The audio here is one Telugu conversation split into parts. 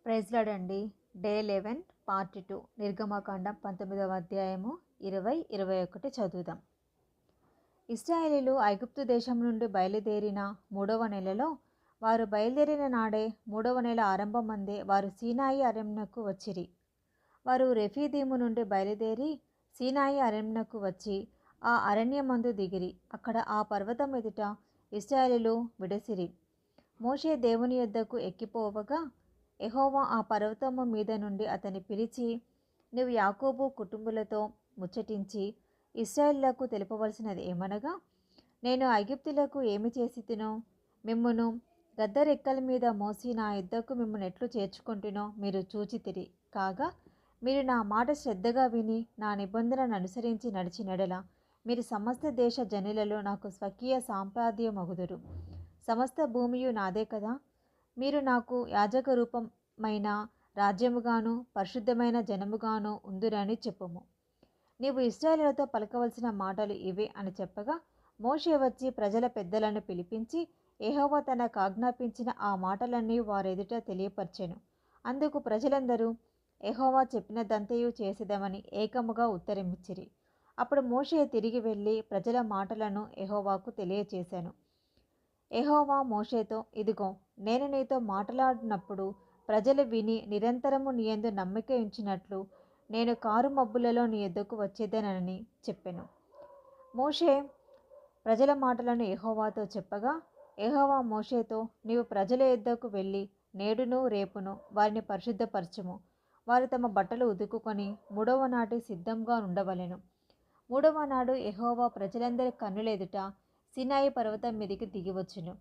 ప్రైజ్ లార్డ్ అండి. డే 11 పార్ట్ 2 నిర్గమకాండం 19వ అధ్యాయము 20-21 చదువుదాం. ఇశ్రాయేలీలు ఐగుప్తు దేశం నుండి బయలుదేరిన 3వ నెలలో వారు బయలుదేరిన నాడే 3వ నెల ఆరంభమందే వారు సీనాయి అరణ్యమునకు వచ్చిరి. వారు రెఫీదీము నుండి బయలుదేరి సీనాయి అరణ్యమునకు వచ్చి ఆ అరణ్యమందు దిగిరి. అక్కడ ఆ పర్వతం ఎదుట ఇశ్రాయేలీలు విడసిరి. మోషే దేవుని యొద్దకు ఎక్కిపోవగా యెహోవా ఆ పర్వతము మీద నుండి అతన్ని పిలిచి, నీవు యాకోబు కుటుంబులతో ముచ్చటించి ఇశ్రాయేలులకు తెలుపవలసినది ఏమనగా, నేను ఐగుప్తులకు ఏమి చేసితినో మిమ్మును గద్దరెక్కల మీద మోసి నా యొద్దకు మిమ్మును ఎట్లు చేర్చుకొంటినో మీరు చూచితిరి. కాగా మీరు నా మాట శ్రద్ధగా విని నా నిబంధనను అనుసరించి నడిచినడల మీరు సమస్త దేశ జనులలో నాకు స్వకీయ సంపాద్యమగుదురు. సమస్త భూమియు నాదే కదా. మీరు నాకు యాజక రూపమైన రాజ్యముగాను పరిశుద్ధమైన జనముగాను ఉందురని చెప్పుము. నీవు ఇశ్రాయేలులతో పలకవలసిన మాటలు ఇవే అని చెప్పగా, మోషే వచ్చి ప్రజల పెద్దలను పిలిపించి యెహోవా తనకు ఆజ్ఞాపించిన ఆ మాటలన్నీ వారెదుట తెలియపరచెను. అందుకు ప్రజలందరూ యెహోవా చెప్పినదంతయు చేసేదమని ఏకముగా ఉత్తరమిచ్చిరి. అప్పుడు మోషే తిరిగి వెళ్ళి ప్రజల మాటలను యెహోవాకు తెలియచేశాను. యెహోవా మోషేతో, ఇదిగో, నేను నీతో మాట్లాడినప్పుడు ప్రజలు విని నిరంతరము నీ యందు నమ్మిక ఉంచినట్లు నేను కారు మబ్బులలో నీ యొద్దకు వచ్చేదనని చెప్పెను. మోషే ప్రజల మాటలను యెహోవాతో చెప్పగా, యెహోవా మోషేతో, నీవు ప్రజల యొద్దకు వెళ్ళి నేడును రేపును వారిని పరిశుద్ధపరచుము. వారు తమ బట్టలు ఉతుకుకొని 3వ నాటి సిద్ధంగా ఉండవలెను. 3వ నాడు యెహోవా ప్రజలందరి కన్నుల ఎదుట సీనాయి పర్వతం మీదికి దిగివచ్చును.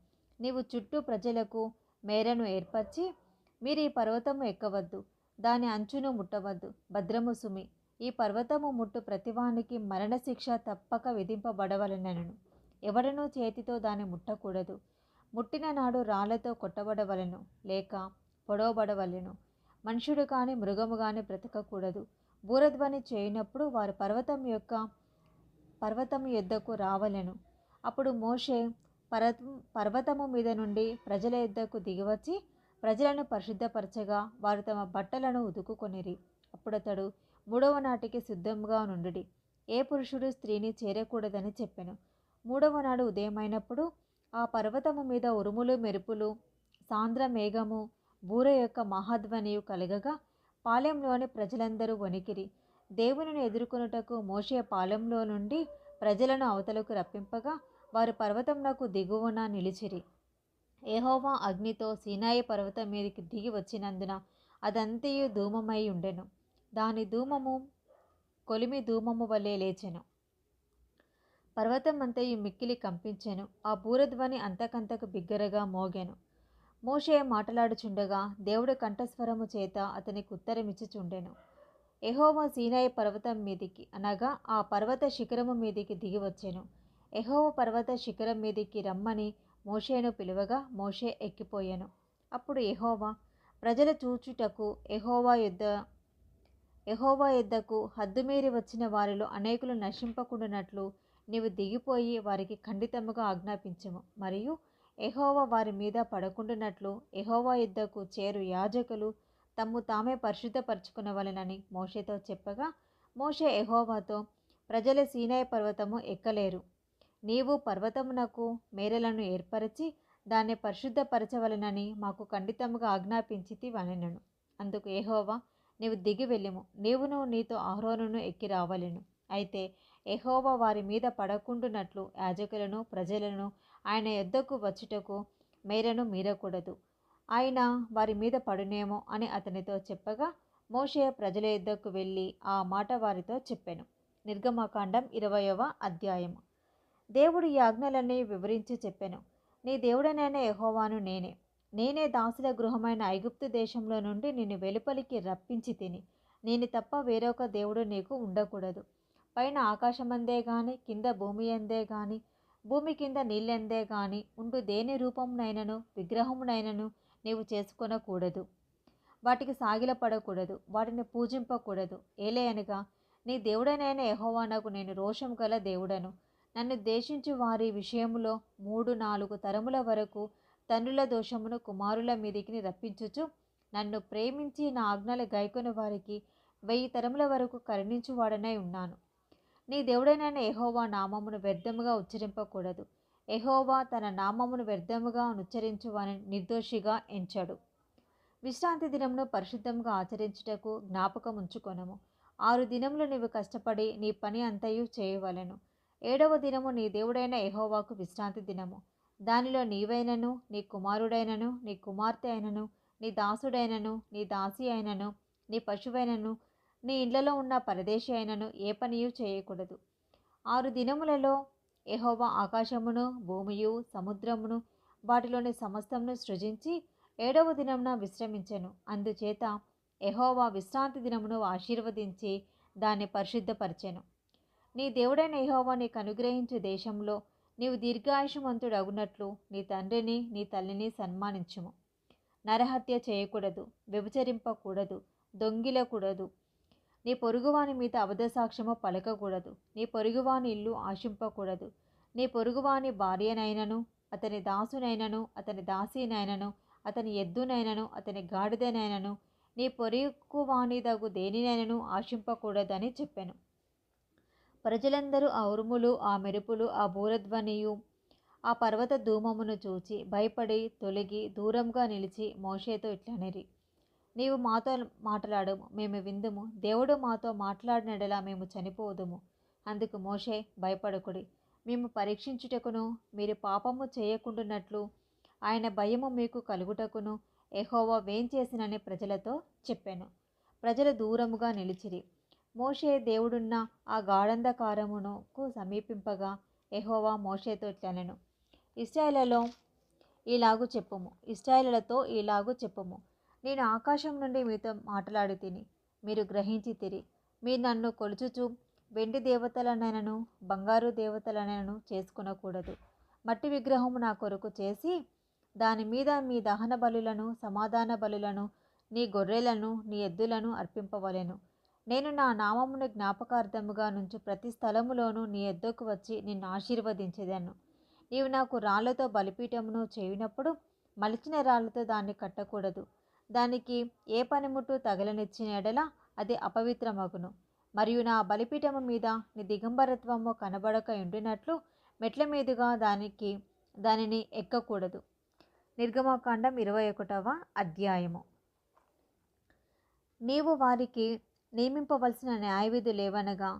నీవు చుట్టూ ప్రజలకు మేరను ఏర్పరచి, మీరు ఈ పర్వతము ఎక్కవద్దు, దాని అంచును ముట్టవద్దు, భద్రము సుమి. ఈ పర్వతము ముట్టు ప్రతివానికి మరణశిక్ష తప్పక విధింపబడవలెనను. ఎవడనూ చేతితో దాన్ని ముట్టకూడదు. ముట్టిన నాడు రాళ్లతో కొట్టబడవలెను, లేక పొడవబడవలెను. మనుషుడు కానీ మృగము కానీ బ్రతకకూడదు. బూరధ్వని చేయనప్పుడు వారు పర్వతము యొద్దకు రావలెను. అప్పుడు మోషే పర్వతము మీద నుండి ప్రజల యొద్దకు దిగివచ్చి ప్రజలను పరిశుద్ధపరచగా వారు తమ బట్టలను ఉతుకుకొనిరి. అప్పుడతడు 3వ నాటికి సిద్ధముగా నుండుడి, ఏ పురుషుడు స్త్రీని చేరకూడదని చెప్పెను. 3వ నాడు ఉదయమైనప్పుడు ఆ పర్వతము మీద ఉరుములు మెరుపులు సాంద్ర మేఘము బూర యొక్క మహాధ్వనియు కలగగా పాలెంలోని ప్రజలందరూ వణికిరి. దేవునిని ఎదుర్కొనుటకు మోషే పాలెంలో నుండి ప్రజలను అవతలకు రప్పింపగా వారు పర్వతమునకు దిగువన నిలిచిరి. యెహోవా అగ్నితో సీనాయి పర్వతం మీదకి దిగి వచ్చినందున అదంతయు ధూమమై ఉండెను. దాని ధూమము కొలిమి ధూమము వలె లేచెను. పర్వతమంతయు మిక్కిలి కంపించెను. ఆ బూరధ్వని అంతకంతకు బిగ్గరగా మోగెను. మోషే మాట్లాడుచుండగా దేవుడు కంఠస్వరము చేత అతనికి ఉత్తరమిచ్చుచుండెను. యెహోవా సీనాయి పర్వతం మీదికి అనగా ఆ పర్వత శిఖరము మీదికి దిగి వచ్చెను. యెహోవా పర్వత శిఖరం మీదికి రమ్మని మోషేను పిలువగా మోషే ఎక్కిపోయెను. అప్పుడు యెహోవా, ప్రజలు చూచుటకు యెహోవా యొద్దకు హద్దుమీరి వచ్చిన వారిలో అనేకులు నశింపకుండునట్లు నీవు దిగిపోయి వారికి ఖండితముగా ఆజ్ఞాపించుము. మరియు యెహోవా వారి మీద పడకుండునట్లు యెహోవా యొద్దకు చేరు యాజకులు తమ్ము తామే పరిశుద్ధపరచుకొనవలెనని మోషేతో చెప్పగా, మోషే యెహోవాతో, ప్రజలు సీనాయి పర్వతము ఎక్కలేరు. నీవు పర్వతమునకు మేరలను ఏర్పరచి దాన్ని పరిశుద్ధపరచవలెనని మాకు ఖండితముగా ఆజ్ఞాపించితివనెను. అందుకు యెహోవా, నీవు దిగి వెళ్ళుము, నీవును నీతో అహరోనును ఎక్కి రావలెను. అయితే యెహోవా వారి మీద పడకుండునట్లు యాజకులను ప్రజలను ఆయన యొద్దకు వచ్చుటకు మేరను మీరకూడదు. ఆయన వారి మీద పడునేమో అని అతనితో చెప్పగా మోషే ప్రజల యొద్దకు వెళ్ళి ఆ మాట వారితో చెప్పెను. నిర్గమకాండం 20వ అధ్యాయము. దేవుడు ఈ ఆజ్ఞలన్నీ వివరించి చెప్పెను. నీ దేవుడనైన యెహోవాను నేనే దాసుల గృహమైన ఐగుప్తు దేశంలో నుండి నిన్ను వెలుపలికి రప్పించి తిని. నేను తప్ప వేరొక దేవుడు నీకు ఉండకూడదు. పైన ఆకాశమందే గాని కింద భూమి అందే గాని భూమి కింద నీళ్ళందే గాని ఉండు దేని రూపమునైనను విగ్రహమునైనను నీవు చేసుకొనకూడదు. వాటికి సాగిలపడకూడదు, వాటిని పూజింపకూడదు. ఏలయనగా నీ దేవుడనైన యెహోవానకు నేను రోషం గల దేవుడను. నన్ను ద్వేషించు వారి విషయములో 3-4 తరముల వరకు తండ్రుల దోషమును కుమారుల మీదికి రప్పించుచు నన్ను ప్రేమించి నా ఆజ్ఞలు గైకొని వారికి 1000 తరముల వరకు కరుణించువాడనై ఉన్నాను. నీ దేవుడైన యెహోవా నామమును వ్యర్థముగా ఉచ్చరింపకూడదు. యెహోవా తన నామమును వ్యర్థముగా ఉచ్చరించు వానిని నిర్దోషిగా ఎంచడు. విశ్రాంతి దినమును పరిశుద్ధంగా ఆచరించుటకు జ్ఞాపకం ఉంచుకొనుము. 6 దినములు నీవు కష్టపడి నీ పని అంతయు చేయవలెను. 7వ దినము నీ దేవుడైన యెహోవాకు విశ్రాంతి దినము. దానిలో నీవైనను, నీ కుమారుడైనను, నీ కుమార్తె అయినను, నీ దాసుడైనను, నీ దాసి అయినను, నీ పశువైనను, నీ ఇండ్లలో ఉన్న పరదేశి అయినను ఏ పనియు చేయకూడదు. 6 దినములలో యెహోవా ఆకాశమును, భూమియు, సముద్రమును, వాటిలోని సమస్తమును సృజించి 7వ దినమున విశ్రమించెను. అందుచేత యెహోవా విశ్రాంతి దినమును ఆశీర్వదించి దాన్ని పరిశుద్ధపరిచెను. నీ దేవుడైన యెహోవా నీకు అనుగ్రహించు దేశంలో నీవు దీర్ఘాయుషమంతుడగునట్లు నీ తండ్రిని, నీ తల్లిని సన్మానించుము. నరహత్య చేయకూడదు, వ్యభిచరింపకూడదు, దొంగిలకూడదు, నీ పొరుగువాని మీద అబద్ధసాక్ష్యము పలకకూడదు, నీ పొరుగువాని ఇల్లు ఆశింపకూడదు, నీ పొరుగువాని భార్యనైనను, అతని దాసునైనను, అతని దాసీనైనను, అతని ఎద్దునైనను, అతని గాడిదనైనను, నీ పొరుగువానిదగు దేనినైనను ఆశింపకూడదని చెప్పెను. ప్రజలందరూ ఆ ఉరుములు, ఆ మెరుపులు, ఆ బూరధ్వనియు, ఆ పర్వత ధూమమును చూచి భయపడి తొలగి దూరంగా నిలిచి మోషేతో ఇట్లనిరి, నీవు మాతో మాట్లాడము, మేము విందుము. దేవుడు మాతో మాట్లాడినడలా మేము చనిపోదుము. అందుకు మోషే, భయపడకుడి, మేము పరీక్షించుటకును మీరు పాపము చేయకుండానట్లు ఆయన భయము మీకు కలుగుటకును యెహోవా వేంచేసినని ప్రజలతో చెప్పెను. ప్రజలు దూరముగా నిలిచిరి. మోషే దేవుడున్న ఆ గాఢంధకారమునకు సమీపింపగా యెహోవా మోషేతో ఇట్లనెను, ఇశ్రాయేలులతో ఇలాగు చెప్పుము, నేను ఆకాశం నుండి మీతో మాట్లాడి తిని మీరు గ్రహించితిరి. మీరు నన్ను కొలుచుచు వెండి దేవతలనైనను బంగారు దేవతలనైనను చేసుకొనకూడదు. మట్టి విగ్రహము నా కొరకు చేసి దాని మీద మీ దహన బలులను, సమాధాన బలులను, నీ గొర్రెలను, నీ ఎద్దులను అర్పింపవలెను. నేను నా నామమును జ్ఞాపకార్థముగా నుంచి ప్రతి స్థలములోనూ నీ యొద్దకు వచ్చి నిన్ను ఆశీర్వదించెదను. నీవు నాకు రాళ్లతో బలిపీఠమును చేయునప్పుడు మలిచిన రాళ్లతో దాన్ని కట్టకూడదు. దానికి ఏ పనిముట్టు తగలనిచ్చిన ఎడల అది అపవిత్రమగును. మరియు నా బలిపీఠము మీద నీ దిగంబరత్వము కనబడక ఉండినట్లు మెట్ల మీదుగా దానిని ఎక్కకూడదు. నిర్గమకాండం 21వ అధ్యాయము. నీవు వారికి నియమింపవలసిన న్యాయవిధులేవనగా,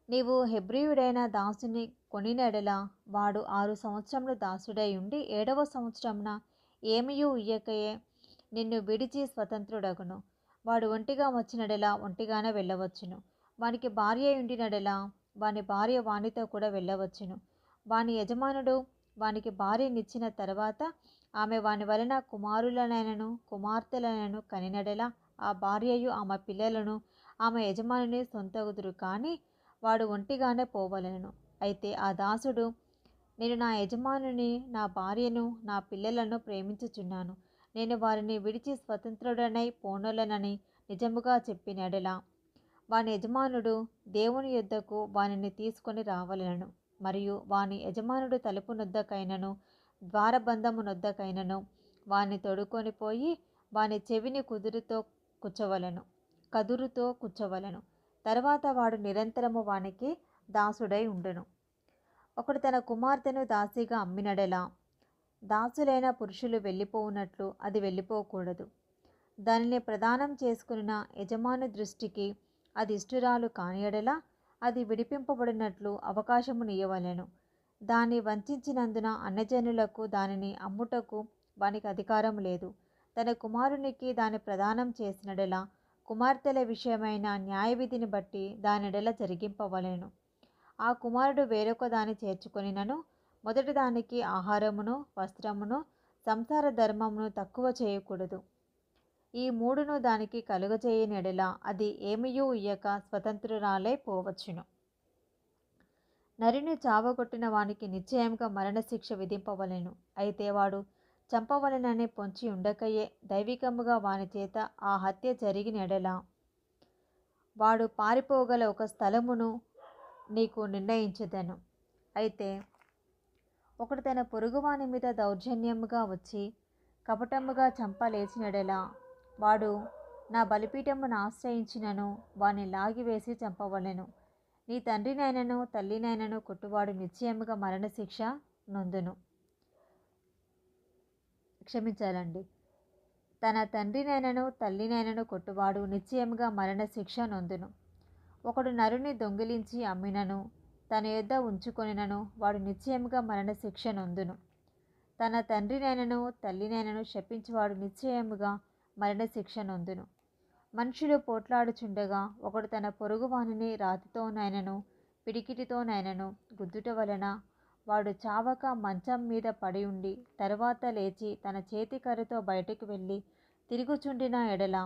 నీవు హెబ్రీయుడైన దాసుని కొనినెడల వాడు 6 సంవత్సరములు దాసుడై ఉండి 7వ సంవత్సరమున ఏమియూ ఇయ్యకయే నిన్ను విడిచి స్వతంత్రుడగును. వాడు ఒంటిగా వచ్చినడలా ఒంటిగానే వెళ్ళవచ్చును. వానికి భార్య ఉండినడలా వాని భార్య వానితో కూడా వెళ్ళవచ్చును. వాని యజమానుడు వానికి భార్యనిచ్చిన తర్వాత ఆమె వాని వలన కుమారులనైనను కుమార్తెలనైనను కనినడలా ఆ భార్యయు ఆమె పిల్లలను ఆమె యజమానుని సొంతగుదురు, కానీ వాడు ఒంటిగానే పోవలెను. అయితే ఆ దాసుడు, నేను నా యజమానుని, నా భార్యను, నా పిల్లలను ప్రేమించుచున్నాను, నేను వారిని విడిచి స్వతంత్రుడనై పోనొలనని నిజముగా చెప్పినడలా వాని యజమానుడు దేవుని యొద్దకు వానిని తీసుకొని రావలెను. మరియు వాని యజమానుడు తలుపు నొద్దకైనను ద్వారబంధము నొద్దకైనను వాని తొడుకొని పోయి వాని చెవిని కదురుతో కుచ్చవలెను. తర్వాత వాడు నిరంతరము వానికి దాసుడై ఉండును. ఒకడు తన కుమార్తెను దాసిగా అమ్మినడలా దాసులైన పురుషులు వెళ్ళిపోవునట్లు అది వెళ్ళిపోకూడదు. దానిని ప్రదానం చేసుకున్న యజమాని దృష్టికి అది ఇష్టురాలు కానియడలా అది విడిపింపబడినట్లు అవకాశమునియ్యవలెను. దాన్ని వంచినందున అన్యజనులకు దానిని అమ్ముటకు వానికి అధికారం లేదు. తన కుమారునికి దాన్ని ప్రదానం చేసినడలా కుమార్తెల విషయమైన న్యాయవిధిని బట్టి దానిడల జరిగింపవలెను. ఆ కుమారుడు వేరొక దాన్ని చేర్చుకొనినను మొదటి దానికి ఆహారమును, వస్త్రమును, సంసార ధర్మమును తక్కువ చేయకూడదు. ఈ మూడును దానికి కలుగజేయనెడల అది ఏమియూ ఇయ్యక స్వతంత్రురాలై పోవచ్చును. నరిని చావగొట్టిన వానికి నిశ్చయముగా మరణశిక్ష విధింపవలెను. అయితే వాడు చంపవలెనని పొంచి ఉండకయే దైవికముగా వాని చేత ఆ హత్య జరిగినెడల వాడు పారిపోగల ఒక స్థలమును నీకు నిర్ణయించెదను. అయితే ఒకడు తన పొరుగువాని మీద దౌర్జన్యముగా వచ్చి కపటముగా చంపలేచినడలా వాడు నా బలిపీఠమును ఆశ్రయించినను వాని లాగివేసి చంపవలెను. నీ తండ్రినైనను తల్లినైనను కొట్టువాడు నిశ్చయముగా మరణశిక్ష నొందును. క్షమించాలండి. తన తండ్రినైనను తల్లినైనను కొట్టువాడు నిశ్చయముగా మరణశిక్ష నొందును. ఒకడు నరుని దొంగిలించి అమ్మినను తన యొద్ద ఉంచుకొనినను వాడు నిశ్చయముగా మరణశిక్ష నొందును. తన తండ్రినైనను తల్లినైనను శపించువాడు నిశ్చయముగా మరణశిక్ష నొందును. మనుషులు పోట్లాడుచుండగా ఒకడు తన పొరుగువానిని రాతితోనైనను పిడికిటితోనైనను గుద్దుట వలన వాడు చావక మంచం మీద పడి ఉండి తరువాత లేచి తన చేతికర్రతో బయటకు వెళ్ళి తిరుగుచుండిన ఎడల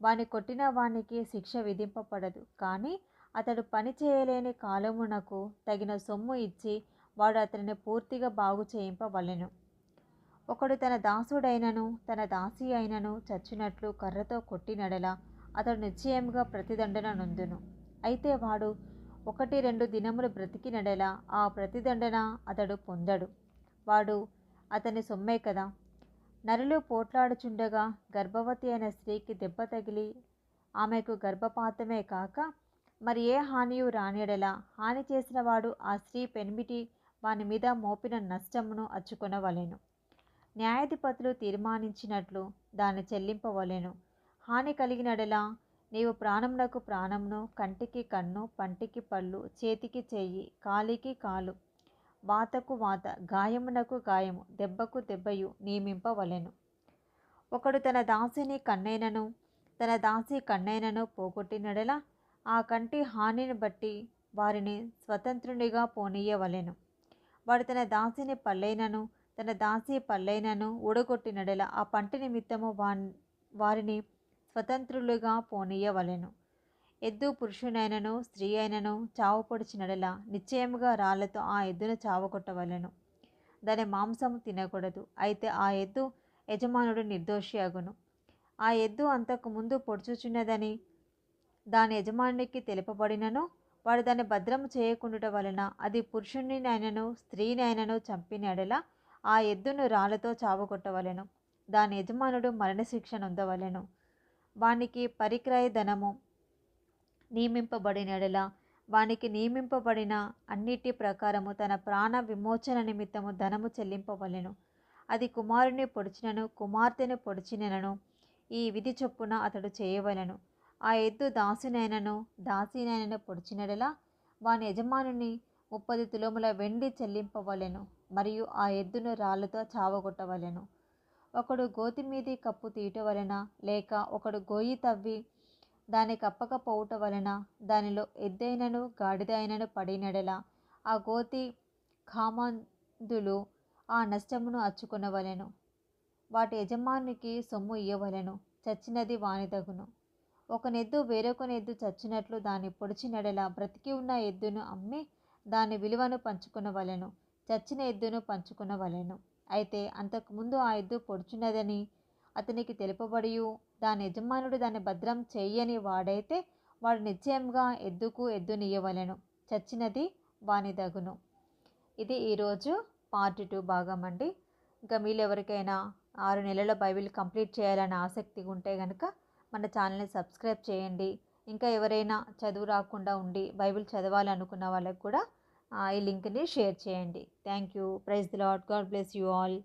వాని కొట్టిన వానికి శిక్ష విధింపబడదు. కానీ అతడు పని చేయలేని కాలమునకు తగిన సొమ్ము ఇచ్చి వాడు అతనిని పూర్తిగా బాగు చేయింపవలెను. ఒకడు తన దాసుడైనను తన దాసి అయినను చచ్చినట్లు కర్రతో కొట్టినడల అతడు నిశ్చయముగా ప్రతిదండన నొందును. అయితే వాడు 1-2 దినములు బ్రతికినడల ఆ ప్రతిదండన అతడు పొందడు. వాడు అతని సొమ్మే కదా. నరులు పోట్లాడుచుండగా గర్భవతి అయిన స్త్రీకి దెబ్బ తగిలి ఆమెకు గర్భపాతమే కాక మరి ఏ హానియు రానియడల హాని చేసిన వాడు ఆ స్త్రీ పెనిమిటి వాని మీద మోపిన నష్టమును అచ్చుకొనవలెను. న్యాయాధిపతులు తీర్మానించినట్లు దాన్ని చెల్లింపవలెను. హాని కలిగినడల నీవు ప్రాణమునకు ప్రాణమును, కంటికి కన్ను, పంటికి పళ్ళు, చేతికి చెయ్యి, కాలికి కాలు, వాతకు వాత, గాయమునకు గాయము, దెబ్బకు దెబ్బయు నియమింపవలెను. ఒకడు తన దాసిని కన్నైనను తన దాసి కన్నైనను పోగొట్టినడల ఆ కంటి హానిని బట్టి వారిని స్వతంత్రునిగా పోనీయవలెను. వాడు తన దాసిని పల్లైనను తన దాసి పల్లైనను ఊడగొట్టినడల ఆ పంటి నిమిత్తము వారిని స్వతంత్రులుగా పోనీయవలెను. ఎద్దు పురుషునైనను స్త్రీ అయినను చావు పొడిచినడల నిశ్చయముగా రాళ్లతో ఆ ఎద్దును చావగొట్టవలెను. దాని మాంసము తినకూడదు. అయితే ఆ ఎద్దు యజమానుడు నిర్దోషి అగును. ఆ ఎద్దు అంతకు ముందు పొడుచుచున్నదని దాని యజమానికి తెలుపబడినను వాడు దాన్ని భద్రము చేయకుండుట వలన అది పురుషునినైనను స్త్రీనైనను చంపినడల ఆ ఎద్దును రాళ్లతో చావగొట్టవలెను. దాని యజమానుడు మరణశిక్ష నొందవలెను. వానికి పరిక్రయ ధనము నియమింపబడినడల వానికి నియమింపబడిన అన్నిటి ప్రకారము తన ప్రాణ విమోచన నిమిత్తము ధనము చెల్లింపవలెను. అది కుమారుని పొడిచినను కుమార్తెను పొడిచినను ఈ విధి చొప్పున అతడు చేయవలెను. ఆ ఎద్దు దాసునైనను దాసినైనను పొడిచినడల వాని యజమానుని 30 తులముల వెండి చెల్లింపవలెను. మరియు ఆ ఎద్దును రాళ్లతో చావగొట్టవలెను. ఒకడు గోతి మీది కప్పు తీయట వలన లేక ఒకడు గోయి తవ్వి దాన్ని కప్పకపోవుట వలన దానిలో ఎద్దైనను గాడిద అయినను పడినడల ఆ గోతి కామందులు ఆ నష్టమును అచ్చుకొనవలెను. వాటి యజమానికి సొమ్ము ఇయ్యవలెను. చచ్చినది వానిదగును. ఒకనెద్దు వేరొకనెద్దు చచ్చినట్లు దాన్ని పొడిచినడల బ్రతికి ఉన్న ఎద్దును అమ్మి దాని విలువను పంచుకొనవలెను. చచ్చిన ఎద్దును పంచుకొనవలెను. అయితే అంతకుముందు ఆ ఎద్దు పొడుచున్నదని అతనికి తెలుపబడియు దాని యజమానుడు దాన్ని భద్రం చెయ్యని వాడైతే వాడు నిశ్చయంగా ఎద్దుకు ఎద్దునియ్యవలెను. చచ్చినది వానిదగును. ఇది ఈరోజు పార్ట్ 2 భాగం అండి. ఇంకా మీరు ఎవరికైనా 6 నెలల బైబిల్ కంప్లీట్ చేయాలని ఆసక్తి ఉంటే కనుక మన ఛానల్ని సబ్స్క్రైబ్ చేయండి. ఇంకా ఎవరైనా చదువు రాకుండా ఉండి బైబిల్ చదవాలనుకున్న వాళ్ళకు కూడా ఈ లింక్ని షేర్ చేయండి. Thank you. Praise the lord. God bless you all.